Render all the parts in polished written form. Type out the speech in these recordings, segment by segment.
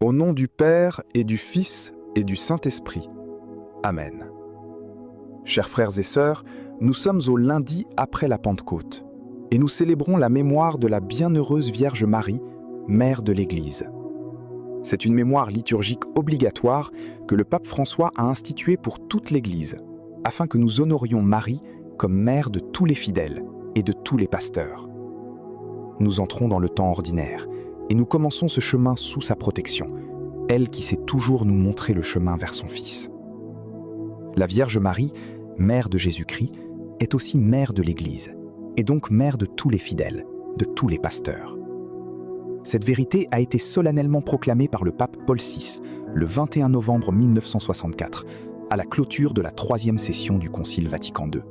Au nom du Père et du Fils et du Saint-Esprit. Amen. Chers frères et sœurs, nous sommes au lundi après la Pentecôte et nous célébrons la mémoire de la bienheureuse Vierge Marie, mère de l'Église. C'est une mémoire liturgique obligatoire que le pape François a instituée pour toute l'Église, afin que nous honorions Marie comme mère de tous les fidèles et de tous les pasteurs. Nous entrons dans le temps ordinaire et nous commençons ce chemin sous sa protection, elle qui sait toujours nous montrer le chemin vers son Fils. La Vierge Marie, mère de Jésus-Christ, est aussi mère de l'Église, et donc mère de tous les fidèles, de tous les pasteurs. Cette vérité a été solennellement proclamée par le pape Paul VI, le 21 novembre 1964, à la clôture de la 3e session du Concile Vatican II.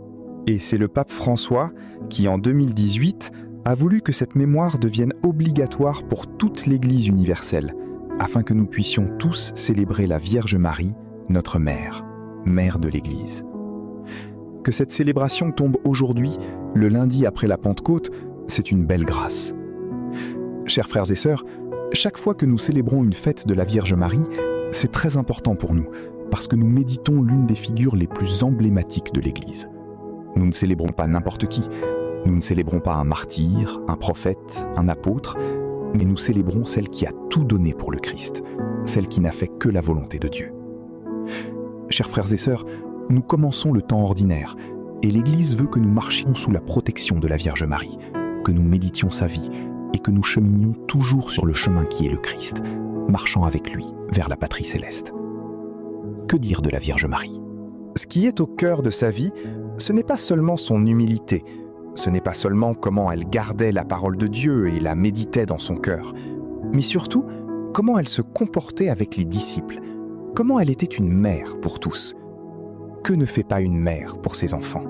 Et c'est le pape François qui, en 2018, a voulu que cette mémoire devienne obligatoire pour toute l'Église universelle, afin que nous puissions tous célébrer la Vierge Marie, notre mère, mère de l'Église. Que cette célébration tombe aujourd'hui, le lundi après la Pentecôte, c'est une belle grâce. Chers frères et sœurs, chaque fois que nous célébrons une fête de la Vierge Marie, c'est très important pour nous, parce que nous méditons l'une des figures les plus emblématiques de l'Église. Nous ne célébrons pas n'importe qui, nous ne célébrons pas un martyr, un prophète, un apôtre, mais nous célébrons celle qui a tout donné pour le Christ, celle qui n'a fait que la volonté de Dieu. Chers frères et sœurs, nous commençons le temps ordinaire, et l'Église veut que nous marchions sous la protection de la Vierge Marie, que nous méditions sa vie, et que nous cheminions toujours sur le chemin qui est le Christ, marchant avec lui vers la patrie céleste. Que dire de la Vierge Marie ? Ce qui est au cœur de sa vie, ce n'est pas seulement son humilité, ce n'est pas seulement comment elle gardait la parole de Dieu et la méditait dans son cœur, mais surtout comment elle se comportait avec les disciples, comment elle était une mère pour tous. Que ne fait pas une mère pour ses enfants ?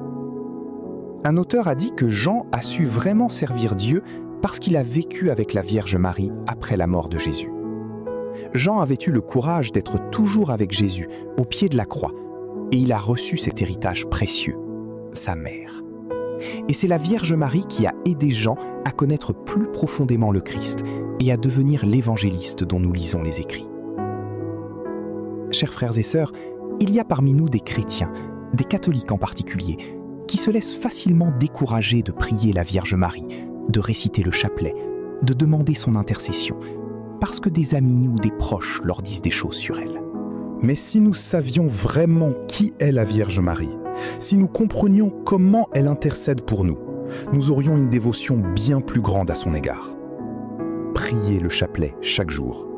Un auteur a dit que Jean a su vraiment servir Dieu parce qu'il a vécu avec la Vierge Marie après la mort de Jésus. Jean avait eu le courage d'être toujours avec Jésus, au pied de la croix, et il a reçu cet héritage précieux, sa mère. Et c'est la Vierge Marie qui a aidé Jean à connaître plus profondément le Christ et à devenir l'évangéliste dont nous lisons les écrits. Chers frères et sœurs, il y a parmi nous des chrétiens, des catholiques en particulier, qui se laissent facilement décourager de prier la Vierge Marie, de réciter le chapelet, de demander son intercession, parce que des amis ou des proches leur disent des choses sur elle. Mais si nous savions vraiment qui est la Vierge Marie, si nous comprenions comment elle intercède pour nous, nous aurions une dévotion bien plus grande à son égard. Priez le chapelet chaque jour.